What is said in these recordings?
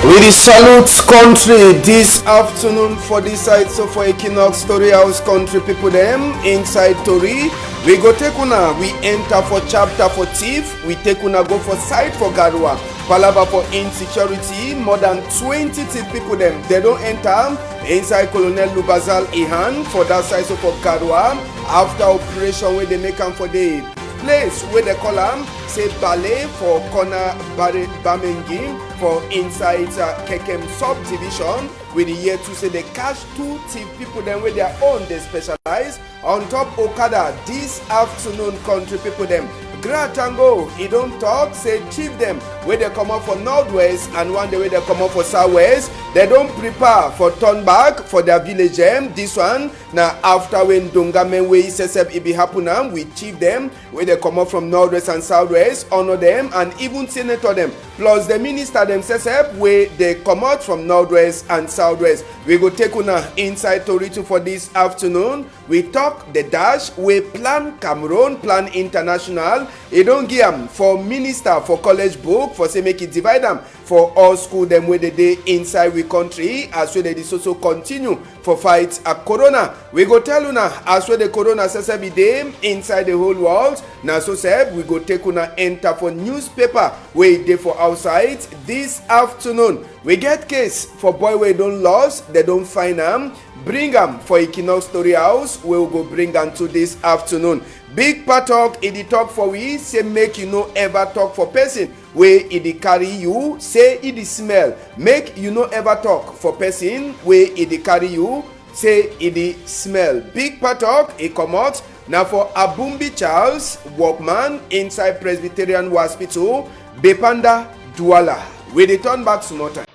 We the salute country this afternoon for this side. So for Equinoxe Story House country people them inside Tori. We go take una, we enter for chapter for thief. We take una go for side for Garua. Palaba for insecurity. More than 20 thief people them. They don't enter inside Colonel Lubazal Ihan for that side so for Garua. After operation where they make them for the place where they call them say ballet for corner Bamengi for inside Kekem subdivision with the year to say they catch two thief people then with their own they specialize on top Okada this afternoon country people them Gratango he don't talk say chief them where they come up for northwest and one day where they come up for southwest they don't prepare for turn back for their village this one now after when Dongame way sesep it be happen we chief them where they come up from northwest and southwest honor them and even senator them plus the minister them sesep where they come out from northwest and southwest. We go take una inside Torito for this afternoon. We talk the dash we plan Cameroon plan international. It don't give them for minister for college book for say make it divide them for all school them where they day inside we country as well they also continue for fight a corona. We go tell una as well the corona says every day inside the whole world. Now so say we go take una enter for newspaper where they for outside this afternoon. We get case for boy where don't lost, they don't find them. Bring them for Equinoxe Story House. We will go bring them to this afternoon. Big part talk, it the talk for we say make you no ever talk for person where it the carry you say it the smell. Make you no ever talk for person where it the carry you say it the smell. Big part talk it come out now for Abumbi Charles workman inside Presbyterian Hospital Bepanda Douala. We return back small time.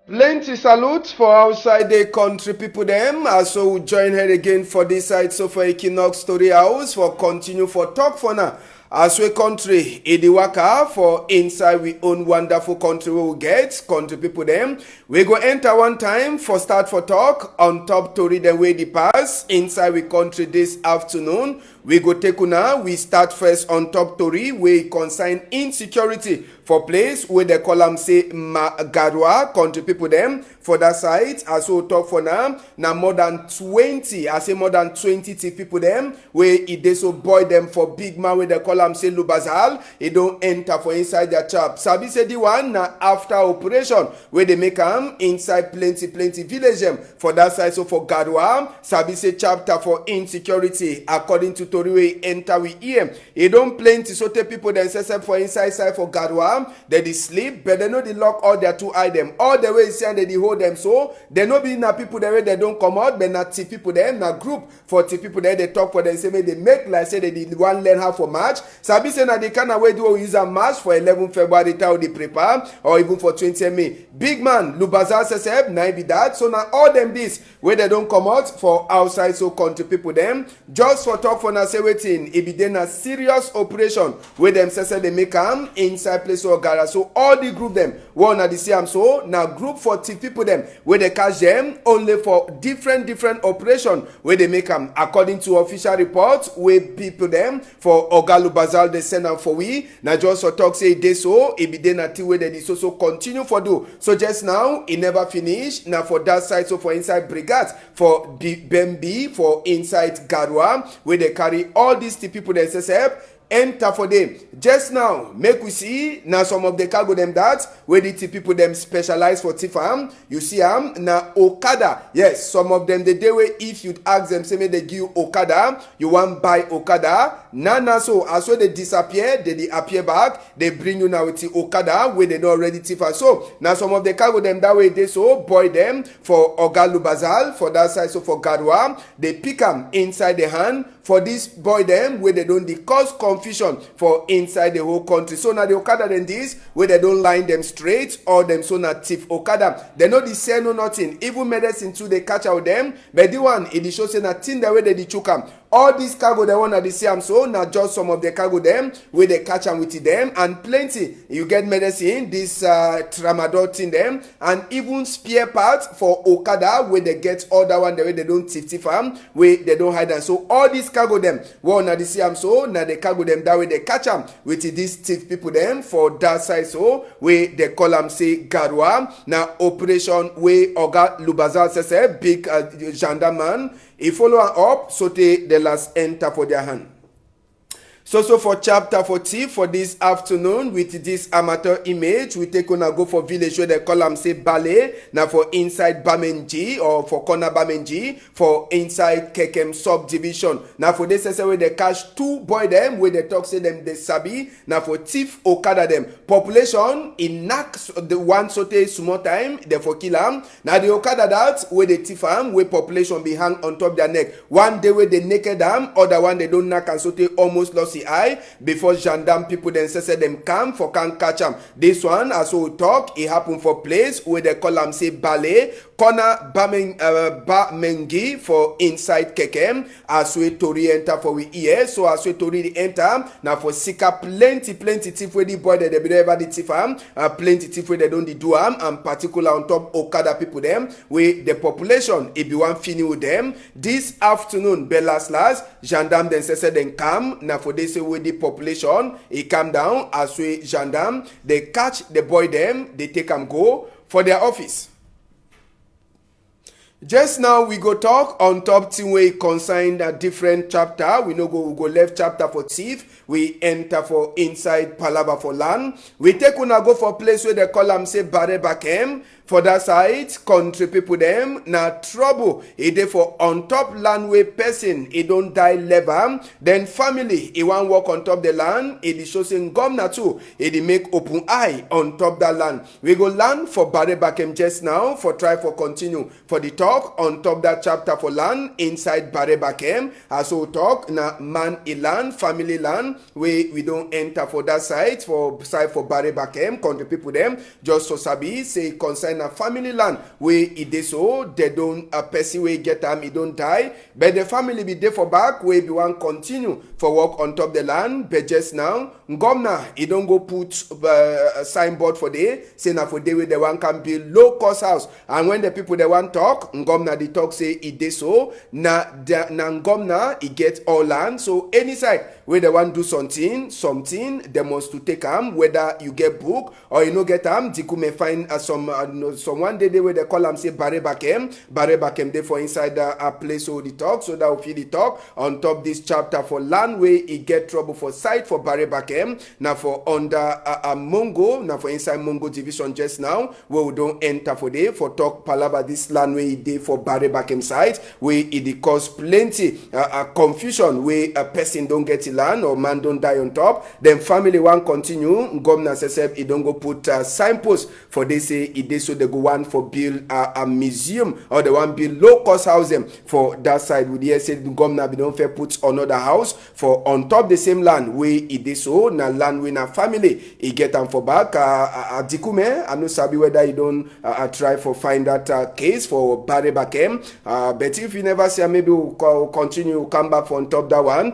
Plenty salute for outside the country people them. Also we join her again for this side so for Equinoxe Story House for continue for talk for now. As we country Idiwaka for inside we own wonderful country we will get country people them. We go enter one time for start for talk on top to read the way the pass inside we country this afternoon. We go take una, we start first on top story we consign insecurity for place where they call them say Magarwa country people them for that side as we talk for now more than 20 I say more than 20 people them where it they so boy them for big man where they call them say Lubazal it don't enter for inside their chap sabi say the one now after operation where they make them inside plenty village them for that side so for Garwa sabi say chapter for insecurity according to Tori we enter we hear it don't plenty so take people themselves for inside side for Garwa they sleep but they know they lock all their two items all the way say they hold them so they no be na people there they don't come out but not people them na group for people there they talk for them say they make like say they did one learn how for March sabi say na the kind of way do we use a March for 11 February time they prepare or even for 20 May big man Lubazal says na be that so now all them this where they don't come out for outside so country people them just for talk for na say waiting it be then a serious operation where them say they make them inside place or gara so all the group them one at the same so now group 40 people them where they catch them only for different operation where they make them according to official reports where people them for Ogalu Bazal they send them for we now just for talk say they so it be then a thing where they so continue for do so just now it never finish now for that side so for inside brigades for Bembi for inside Garwa where they carry all these people they say enter for them just now make we see now some of the cargo them that where the people them specialize for tifam you see now Okada yes some of them the day way if you ask them say may they give you Okada you want buy Okada now so as well they disappear they appear back they bring you now with the Okada where they not already tifam so now some of the cargo them that way they so boy them for Ogalu Bazal for that side so for Gadwa they pick them inside the hand for this boy them where they don't cause confusion for inside the whole country. So now the Okada then this where they don't line them straight or them so na thief Okada. They know the say no nothing. Even medicine too they catch out them. But the one it shows say na thing the way they choke them. All these cargo they want to see am so na just some of the cargo them where they catch am with them, and plenty. You get medicine, this tramadol thing them, and even spare parts for Okada where they get other one the way they don't thief am, where they don't hide them. So all these cargo them want to see am so na the cargo them that way they catch am with these thief people them for that side so where they call am say Garwa na operation where Oga Lubazal says big gendarme. He follow up so the last enter for their hand. So for chapter 40 for this afternoon with this amateur image, we take on a go for village where they call them say Ballet, now for inside Bamenji or for corner Bamenji, for inside Kekem subdivision. Now for this where they catch two boy them where they talk say them they sabi, now for thief Okada them. Population in knock the one sote small time, they for kill them. Now the Okada that where they thief them, where population be hang on top their neck. One day where they naked them, other one they don't knock and sote almost lost the eye before gendarme people then say them come for can catch them. This one as we talk, it happen for place where they call them say Ballet, corner Bamengi for inside Kekem, as we Tori enter for we ear. So as we Tori enter, now for Sika plenty thief where the boy that they be never the thief plenty thief where they don't do and particular on top Okada people them, where the population it be one fini with them. This afternoon, last gendarme then say them come, now for this with the population, it come down as we gendarme, they catch the boy them, they take them go for their office. Just now we go talk on top thing we consign a different chapter. We no go left chapter for thief. We enter for inside Palava for land. We take una go for place where they call them say Bare Bakem. For that side, country people them na trouble. It dey for on top land where person it don't die level. Then family it want walk on top the land. It is showing governor too. It make open eye on top that land. We go land for Bare Bakem just now for try for continue for the talk on top that chapter for land inside Bare Bakem. As we talk na man land family land where we don't enter for that side for Bare Bakem country people them just so sabi say concern a family land where it is so they don't a person where get them it don't die, but the family be there for back where be one continue for work on top the land. But just now governor he don't go put a signboard for day say na for day where the one can build low cost house, and when the people they want talk governor the talk say it is so na governor he get all land. So any side where they want do something they must to take them, whether you get book or you no get them. You may find someone day where they call them say Bare Bakem there for inside a place so the talk, so that will feel the talk on top this chapter for land where it get trouble for site for Bare Bakem now for under a Mongo now for inside Mongo division just now where we don't enter for day for talk palava this land where it day for Bare Bakem site where it cause plenty confusion where a person don't get the land or man don't die on top. Then family one continue governor says it don't go put signpost for they say it dey so they go one for build a museum or the one build low cost housing for that side. With the say the governor be don't fair put another house for on top the same land where it dey so na land where na family it get them for back dikume. I no sabi whether you don't try for find that case for Bare Bakem, but if you never see maybe we'll continue come back for on top that one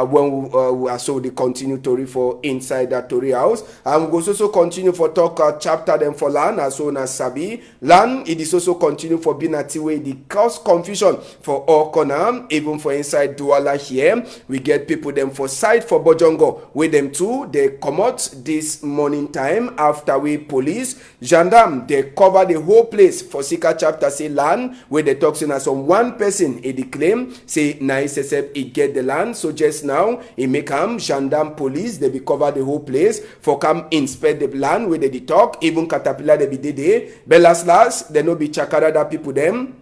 when we saw the continue story for inside that story house, and we go also continue for talk chapter them for land as soon as sabi land. It is also continue for being at way the cause confusion for all corner, even for inside Douala here. We get people them for side for Bojongo with them too. They come out this morning time after we police gendarme they cover the whole place for Sika chapter say land where they talk as on one person it claim say nice except it get the land. So just now it make gendarme police they be cover the whole place for come inspect the land where they talk, even caterpillar they be there. But last they no be chakara that people them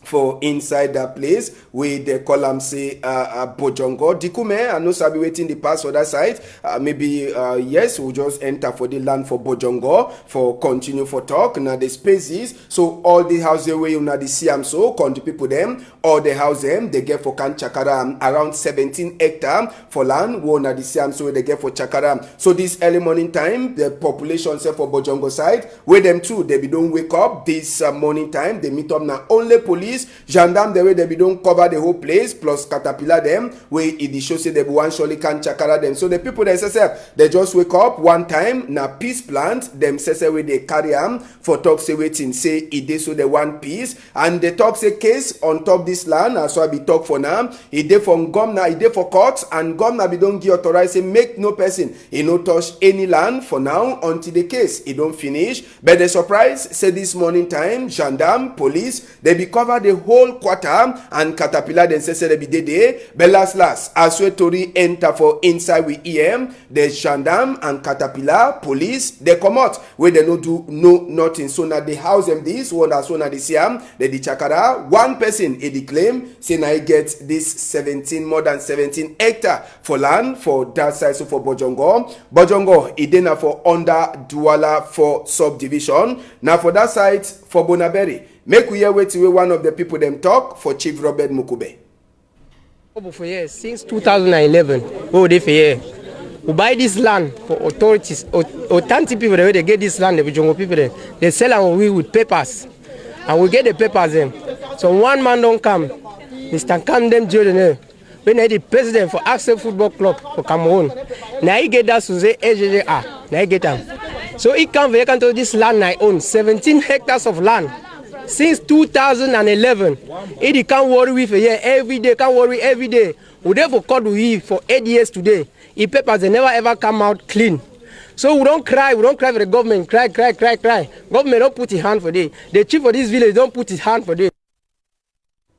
for inside that place where they call them say Bojongo Dikume. I know sabi waiting the pass for that side. Maybe yes, we'll just enter for the land for Bojongo for continue for talk. Now the spaces, so all the houses where you know the see so country people them, all the house them they get for can chakara around 17 hectares for land. One na the see so they get for chakara. So this early morning time, the population say for Bojongo side where them too they be don't wake up this morning time. They meet up now only police police, gendarme the way they be don't cover the whole place, plus caterpillar them, where it shows say they be one surely can chakara them. So the people themselves, they just wake up one time, na peace plant, themselves where they carry am for talk say waiting, say it dey so the one piece, and they talk say case on top this land, as so I be talk for now, it dey from governor, it dey for court, and governor be don't give authorize say make no person, he no touch any land for now until the case, it don't finish. But the surprise, say this morning time, gendarme, police, they be cover the whole quarter, and caterpillar then say they be there. But last, as we Tori enter for inside with EM, the gendarme and caterpillar, police, they come out where they no do no nothing. So now they house them this, one as one at the Siam, they chakara, one person he claim, say now he get this more than 17 hectare for land for that side, so for Bojongo, it then for under Douala for subdivision. Now for that side, for Bonaberi, make we hear wait till one of the people them talk for Chief Robert Mukube. For years, since 2011, we buy this land for authorities, authentic people, they get this land, the jungle people, they sell our we with papers, and we get the papers them. So one man don't come, Mr. Camden Jordan, when the president for Access Football Club for Cameroon, now he get that to say AJJA, now he get them. So he come vacant to this land I own, 17 hectares of land. Since 2011, it can't worry with a year every day, can't worry every day. We never caught we for 8 years today. In papers, they never ever come out clean. So we don't cry for the government, cry. Government don't put his hand for this. The chief of this village don't put his hand for this.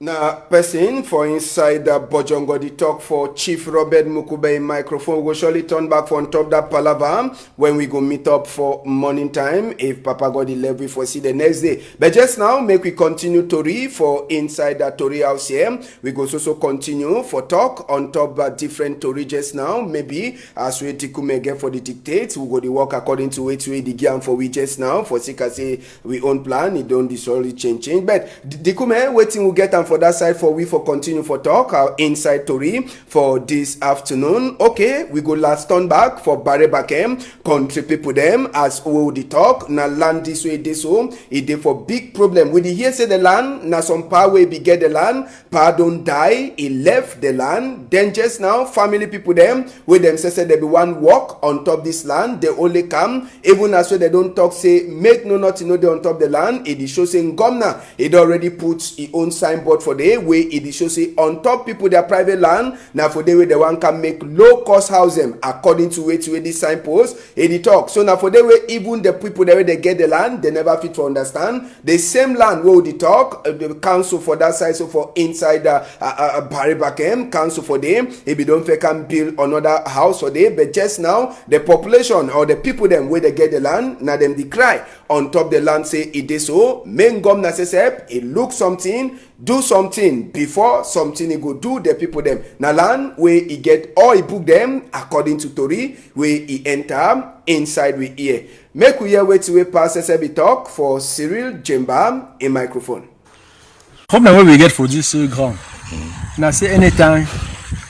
Now, person for inside the Bojongo, the talk for Chief Robert Mukube in microphone. We will surely turn back for on top that palaver when we go meet up for morning time. If Papa God the level for see the next day. But just now, make we continue Tori for inside that Tori house here. We go also continue for talk on top of different Tori just now. Maybe as we tikume get for the dictates, we go the work according to which way the game for we just now. For Sika say we own plan, it don't disorderly change. But tikume waiting we get for that side for we for continue for talk our inside Tori for this afternoon. Okay, we go last turn back for Barre Bakem country people them as we the talk na land this way this home it dey for big problem. We hear say the land na some power way be get the land, power don't die, he left the land. Then just now family people them with them say they be one walk on top this land, they only come even as well they don't talk say make no nothing no they on top the land. It is show saying governor it already puts his own signboard for the way it shows say on top people their private land now for the way the one can make low cost housing according to way this signpost it talk. So now for the way even the people the way they get the land they never fit to understand the same land where the talk the council for that side, so for inside Barry Bakem council for them if you don't can build another house for them. But just now the population or the people them where they get the land now them they cry on top the land say it is so main governor says it look something do something before something he go do the people them. Now land where he get all he book them according to Tori where he enter inside we hear. Make we hear wait to pass SB talk for Cyril Jemba in microphone. Problem where we get for this ground. Now say anytime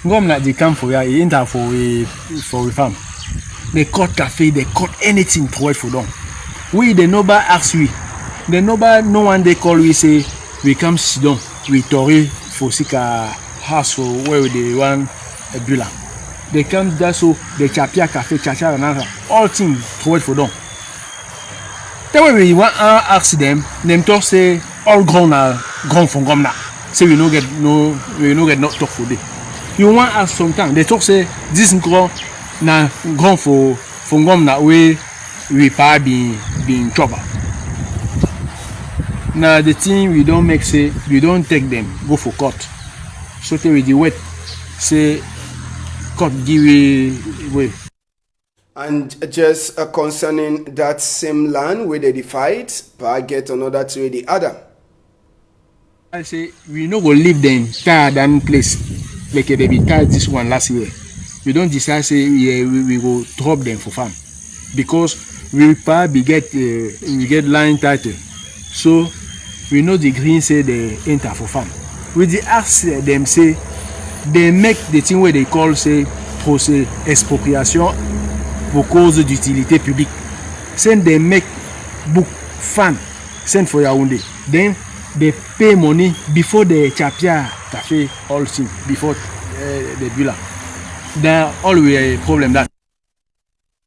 go na the camp for ya enter for a farm. They cut cafe, they cut anything for it for them. We the nobody ask we. The nobody no one they call we say we come sit down we Tori for Sika house for where they want a bula. They come there so they chapia cafe chacha and all things for for them. Then when we want ask them talk say all grown from governor. Say we no get not talk for them. You want ask sometimes they talk say this grown na grown for from governor we pa be in trouble. Now the thing we don't make say we don't take them go for court. So they with the wait say court give way. And just concerning that same land where they fight, but get another to the other. I say we no go leave them tired and place like they be tired this one last year. We don't decide say we go drop them for farm because we probably get line title. So we know the green say they enter for farm. With the ask them say they make the thing where they call say procès expropriation pour cause d'utilité publique. Send they make book farm send for Yaoundé. Then they pay money before the chapia cafe all thing before the villa. There always a problem that.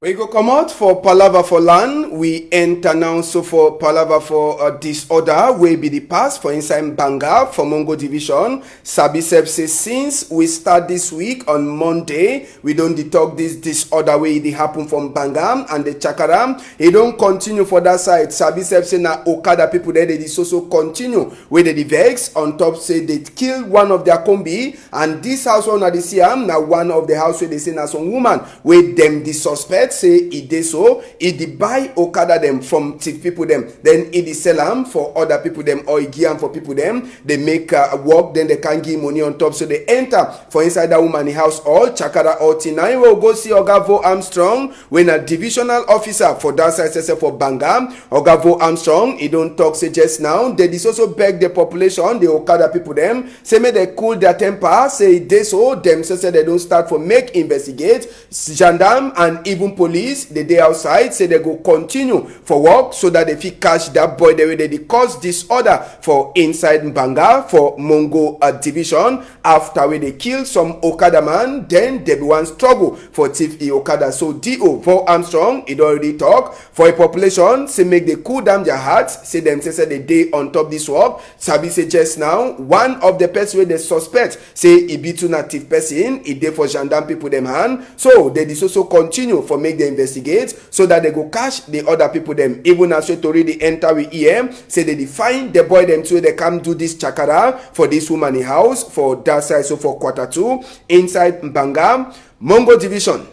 We go come out for Palava for land. We enter now so for Palava for disorder. We be the pass for inside Banga for Mongo Division. Sabisep says since we start this week on Monday, we don't talk this disorder way it happen from Banga and the Chakaram. It don't continue for that side. Sabisep say na Okada people there they so continue with the vex on top say they kill one of their combi and this house one at the Siam now one of the house where they say na some woman with them the suspect. Say it dey so it dey buy Okada them from thief people them then it dey sell them for other people them or it give them for people them they make work then they can give money on top so they enter for inside that woman house all Chakara or Tina will go see Ogavo Armstrong when a divisional officer for that side say for Banga Ogavo Armstrong he don't talk say just now they dis also beg the population the Okada people them say may they cool their temper say it dey so them say they don't start for make investigate gendarme and even police the day outside say they go continue for work so that they fit catch that boy the way they cause disorder for inside Mbanga for Mongo division after when they kill some Okada man then they be one struggle for thief Okada so DO for Armstrong it already talk for a population say make they cool down their hearts say them say the day on top this work Sabi say just now one of the person where they suspect say he be too native person it dey for gendarme people them hand so they dis also continue for make they investigate so that they go catch the other people them even as we to read the enter with EM say they define the boy them so they come do this chakara for this woman in house for that side so for Q2 inside Mbanga Mongo division.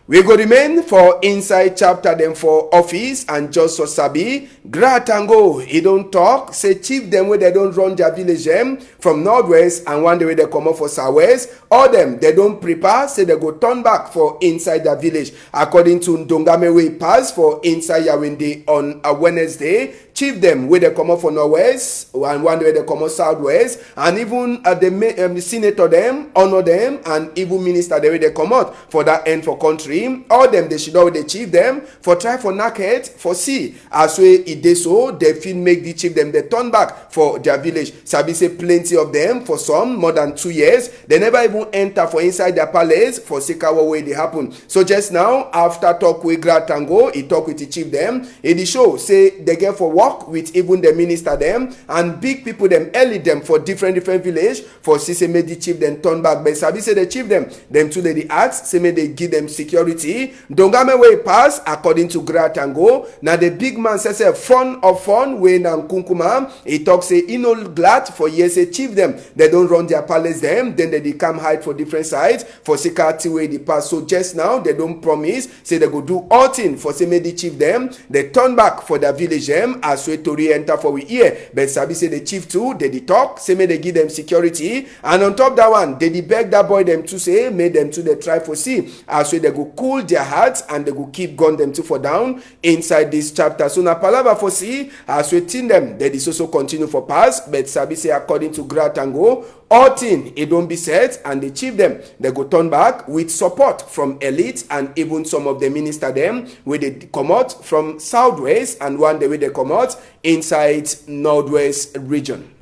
We go remain for inside chapter them for office and just so sabi Gratango he don't talk say chief them where they don't run their village them from northwest and one day where they come up for southwest all them they don't prepare say they go turn back for inside their village according to Ndongame way pass for inside Yawende on a Wednesday. Chief them where they come up for northwest and one way they come up southwest and even the senator them honor them and even minister the way they come out for that end for country all them they should know they chief them for try for naked for see as way it dey so they feel make the chief them they turn back for their village. Sabi say plenty of them for some more than 2 years they never even enter for inside their palace for Sikawa way they happen. So just now after talk with Gratango he talk with the chief them it dey show say they get for work with even the minister them and big people them early them for different village for see say make the chief them turn back but Sabi say the chief them too they ask say may they give them security. Dongame way pass according to Gratango now the big man says fun of fun way na Nkunkuma he talk say he no glad for years say chief them they don't run their palace them then they come hide for different sides for security way they pass so just now they don't promise say they go do all thing for say make the chief them they turn back for their village them as way to re-enter for we here but Sabi say the chief too they talk say may they give them security and on top that one they beg that boy them to say make them to they try for see as way they go cool their hearts and they go keep gun them to for down inside this chapter so na palava for see as we think them they also continue for pass but Sabi say according to Gratango all thing it don't be set and the chief them they go turn back with support from elite and even some of the minister them where they come out from southwest and one day where they come out inside northwest region.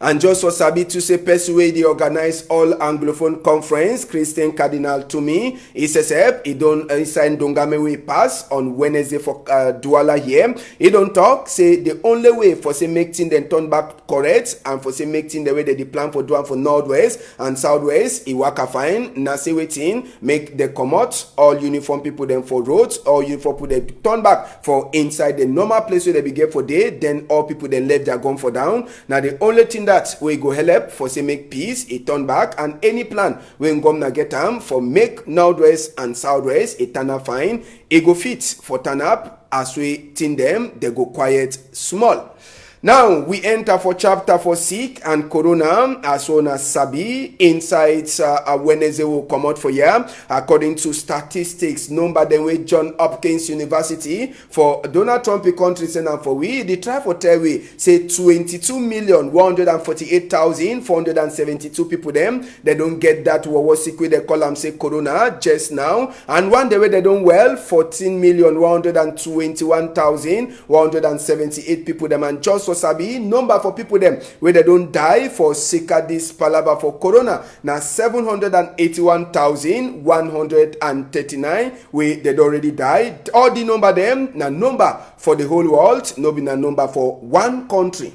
And just for Sabi to say person wey dey organize all Anglophone conference Christian Cardinal to me he says he don't inside Ndongame way pass on Wednesday for Douala here he don't talk say the only way for say make thing then turn back correct and for say make thing the way they plan for do for northwest and southwest he waka fine na say wetin make they come out all uniform people then for roads all uniform people they turn back for inside the normal place where they be get for day then all people then left their gun for down. Now the only thing that we go help for say make peace he turn back and any plan when governor get for make northwest and southwest it turn up fine it go fit for turn up as we think them they go quiet small. Now we enter for chapter for sick and corona as well as Sabi inside Wednesday will come out for year according to statistics number then with John Hopkins University for Donald Trump country and for we the try for tell we say 22,148,472 people them they don't get that what sick with they call them say corona just now and one day way they don't well 14,121,178 people them and just also sabi number for people them where they don't die for sika this palava for corona. Now 781,139 we they already died. All the number them na number for the whole world, no be na number for one country.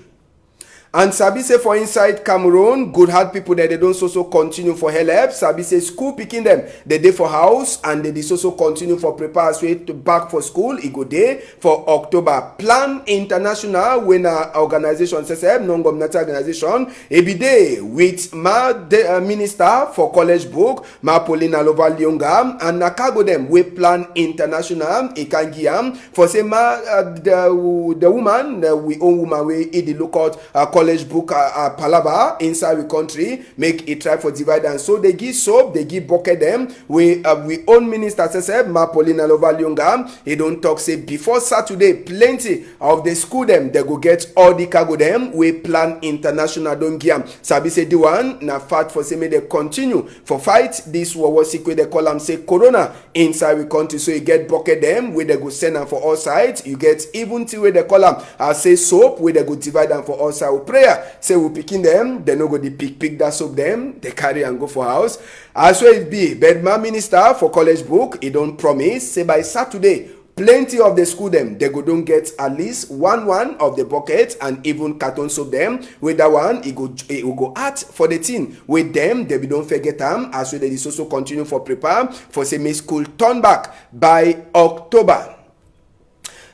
And sabi say for inside Cameroon, good heart people that they don't so continue for help. Sabi say school picking them, they dey for house and they so continue for prepare way to back for school. E go day for October. Plan International when organization says non-governmental organization e be day with minister for college book, ma Paulina Lovalionga and Nakago them we Plan International e can give for say the woman we own woman we the lookout college book palava inside the country make it try for divide and so they give soap, they give bucket them we own minister says ma Paulina Lovalionga he don't talk say before Saturday plenty of the school them they go get all the cargo them we Plan International don't give sabi say the one na fat for say may they continue for fight this war secret they call them say corona inside the country so you get bucket them where they go send them for all sides you get even till where they call them say soap where they go divide them for all sides prayer say we picking them they no go the pick that soap them they carry and go for house as well it be but my minister for college book he don't promise say by Saturday plenty of the school them they go don't get at least one of the bucket and even carton soap them with that one it will go out for the team with them they be don't forget them as well they also continue for prepare for say may school turn back by October.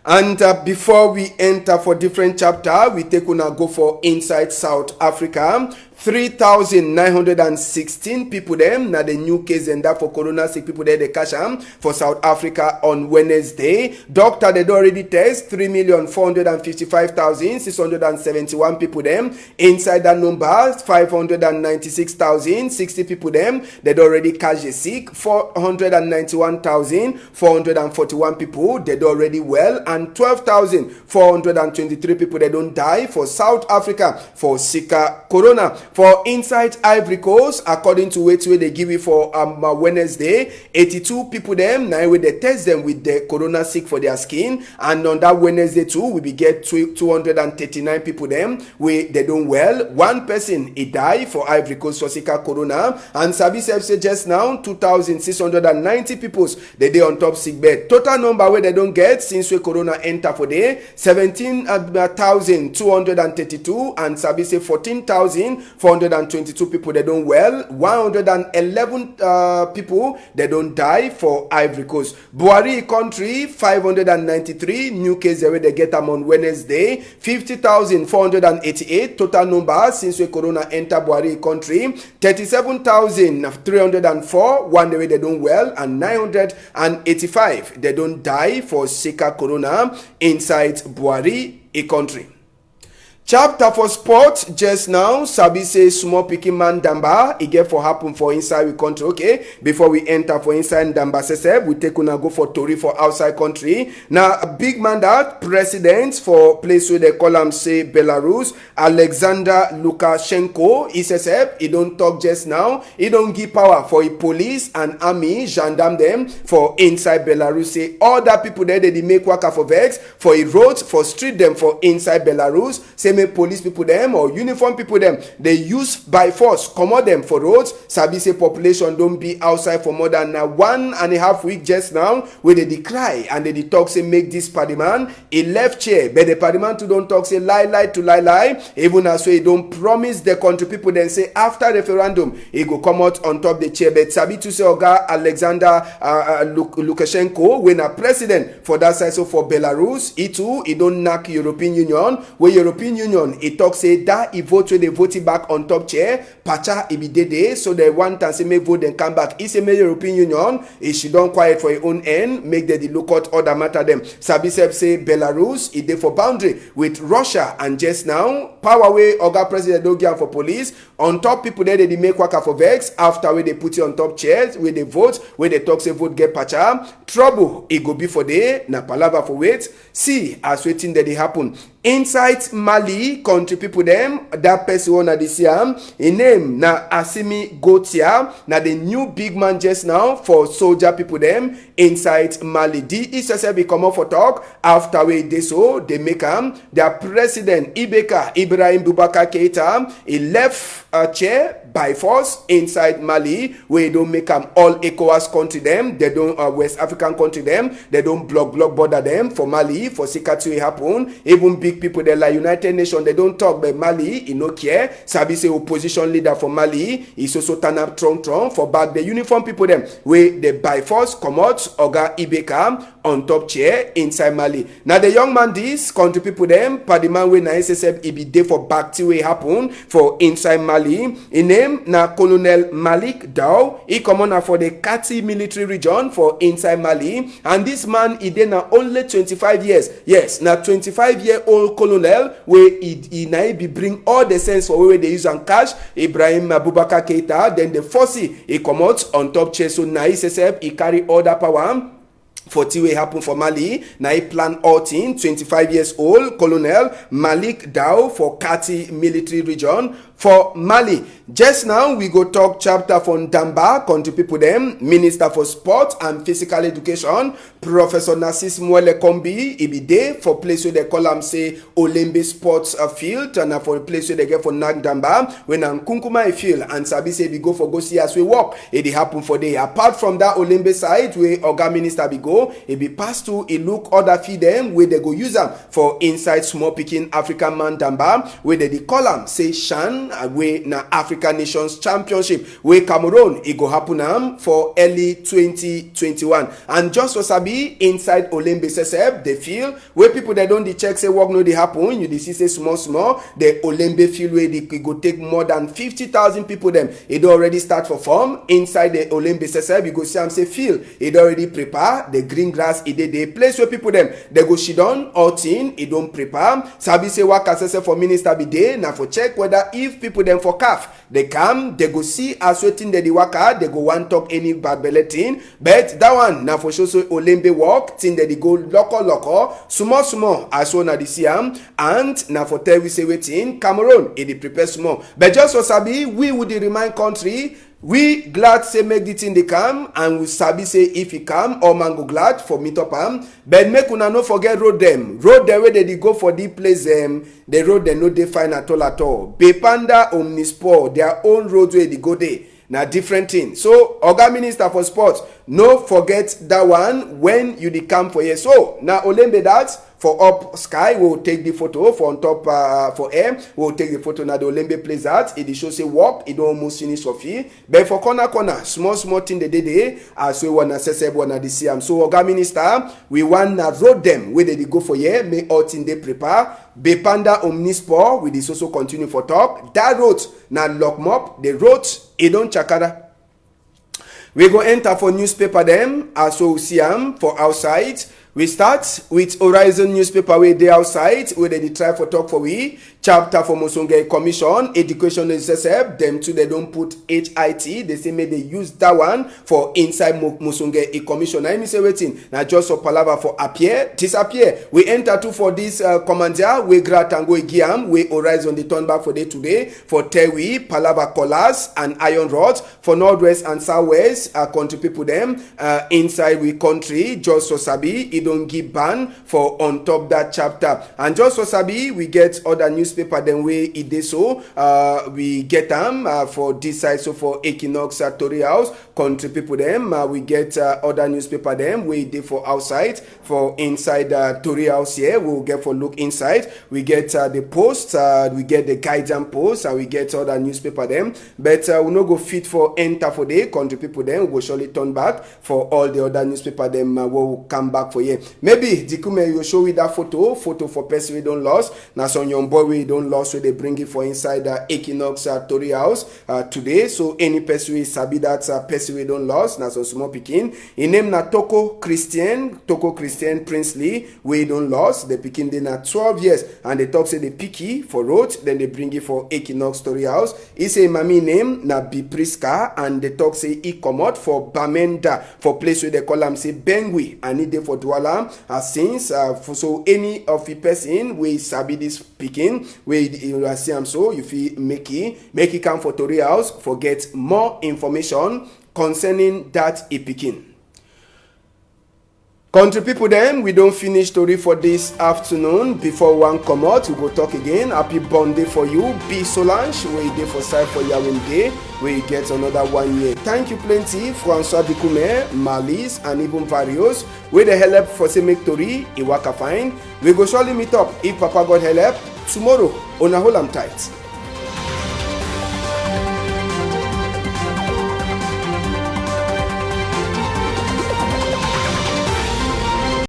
And before we enter for different chapter, we take una go for inside South Africa. 3,916 people them na the new case and that for corona sick people there they catch them for South Africa on Wednesday. Doctor they already test 3,455,671 people them inside that number 596,060 people them they already catch the sick 491,441 people they already well and 12,423 people they don't die for South Africa for Zika corona. For inside Ivory Coast, according to what they give it for Wednesday, 82 people them now they test them with the corona sick for their skin, and on that Wednesday too we be get 239 people them we they don't well. One person he die for Ivory Coast for Zika corona, and Sabi say just now 2,690 people they on top sick bed. Total number where they don't get since we corona enter for day 17,232 and Sabi say 14,422 people they don't well. 111 people they don't die for Ivory Coast. Buhari country 593 new cases where they get them on Wednesday. 50,488 total number since we corona enter Buhari country. 37,304 one way they don't well and 985 they don't die for Zika corona inside Buhari country. Chapter for sport just now. Sabi say small picking man Damba e get for happen for inside we country. Okay, before we enter for inside Damba seseb we take una go for Tori for outside country. Now a big man that president for place where they call him say Belarus Alexander Lukashenko he says he don't talk just now. He don't give power for a police and army gendarme them for inside Belarus. Say all that people there they make waka for vex for a road for street them for inside Belarus. Say police people them or uniform people them they use by force commode them for roads. Sabi say population don't be outside for more than 1.5 weeks just now where they decry and they talk say make this party man a left chair but the party man too don't talk say lie even as so he don't promise the country people then say after referendum he go come out on top the chair but Sabi to say Oga Alexander Lukashenko when a president for that side so for Belarus he too he don't knock European Union where European Union it talk say that he vote when they vote it back on top chair pacha it be day so they want and say make vote then come back. He say make European Union if she don't quiet for her own end make the look out other matter them. Sabi say Belarus it dey for boundary with Russia and just now power way Oga president don't give for police on top people there they make waka for vex after where they put it on top chairs where they vote where they talk say vote get pacha trouble it go be for day na palava for wait see as waiting that they happen Inside Mali, country people them, that person one this year, his name na Assimi Gotia, na the new big man just now for soldier people them inside Mali. The ESSF be come up for talk after we dey so they make their president Ibeka Ibrahim Boubacar Keita, he left a chair by force inside Mali, where they don't make all ECOWAS country them, they don't West African country them, they don't block border them for Mali, for security happen. Even big people they like United Nations, they don't talk about Mali, he no care. Sabi say opposition leader for Mali, he's also turn up Trump for back the uniform people them, where they by force come out Oga Ibeka on top chair inside Mali. Now the young man this country people them, pa the man wey na SSF he be there for back to way happen for inside Mali. In name na Colonel Malik Dow. He come on for the Kati military region for inside Mali, and this man he dey na only 25 years. Yes, na 25-year-old colonel where he na be bring all the sense for where they use and cash Ibrahim Boubacar Keita. Then the force he come out on top chair. So na SSF he carry all that power. 40 way happen for Mali. Now he plan all thing. 25 years old Colonel Malik Dow for Kati military region for Mali. Just now we go talk chapter from Damba, country people them, Minister for Sport and Physical Education, Professor Narcisse Mwele Kombi, he be there for place where they call him say Olembe Sports Field, and for a place where they get for Nagdamba, when Kunkuma field, and Sabi say we go for go see as we walk. It happen for day. Apart from that Olembe side where Oga Minister be go, it be passed to a look other feed them where they go use them for inside small picking African man Damba, where they call him say Shan, where na African Nations Championship where Cameroon it go happen for early 2021. And just for Sabi inside Olembe SSF the field where people they don't check say work no they happen, you see say small the Olembe field where they go take more than 50,000 people them. It already start for form inside the Olembe SSF. You go see am say field it already prepare the green grass it the place where people them they go sit down all thing it don't prepare. Sabi say work SSF for minister be there now for check whether if people them for CAF they come they go see as waiting the waka they go one talk any bad belly thing, but that one now for sure so Olembe walk thing that they go local small as one at the CM and now for tell we say waiting Cameroon it prepare small, but just for Sabi we would remind country we glad say make the thing they come, and we sabi say if he come all man go glad for meet up but make una no forget road them where they go for the place the road they no they find at all. Bepanda Omnisport their own road where they go there na different thing. So Oga Minister for Sports no forget that one when you dey come for here. So now Olembe that for up sky we will take the photo for on top for air we will take the photo. Now the Olembe place that it show say walk it don't almost finish for fee, but for corner small thing they dey as we want accessible one at the CM. So Oga Minister we want na road them where they go for here make all thing they prepare. Bepanda Omnisport we this also continue for talk that road na lock mop the road it don't chakara. We go enter for newspaper them as we see them for outside. We start with Horizon newspaper where they outside where they try for talk for we chapter for Musonge Commission Education SSF them too they don't put HIT, they say may they use that one for inside Musonge Commission. I say waiting now just for palava for disappear. We enter too for this commander we Gratango Giam we Horizon the turn back for day today for Tewi palava collars and iron rods for northwest and southwest country people them inside we country just for Sabi don't give ban for on top that chapter. And just for Sabi we get other newspaper then we it dey so we get them for this side. So for Equinoxe Tv house country people them we get other newspaper them we dey for outside. For inside Tv house here we'll get for look inside. We get the post we get the guidance post and we get other newspaper them, but we no go fit for enter for the country people them. We will surely turn back for all the other newspaper them will come back for you. Maybe Dikume you show with that photo for person we don't lost. Now some young boy we wey don lost, wey dey bring it for inside Equinoxe Tori House today. So any person wey sabi that person wey don lost, na some small pikin. Im name na Toko Christian Princely, wey don lost. The pikin dey na 12 years, and they talk say the picky for road, then they bring it for Equinoxe Tori House. He say mami name na Bipriska, and they talk say he comot for Bamenda, for place where they call am say Bengui, and he dey for Douala. Since so any of the person wey sabi this pikin, wey you see am so, you fit make it come for Tori House for get more information concerning that pikin. Country people dem, we don finish story for this afternoon. Before one come out, we go talk again. Happy birthday for you, B Solange, wey dey for side for Yawinde, where you get another 1 year. Thank you plenty, Francois Bikume, Malice, and even Varios, wey dey help for say make tori e waka fine. We go surely meet up if Papa God help tomorrow. Una hold am tight.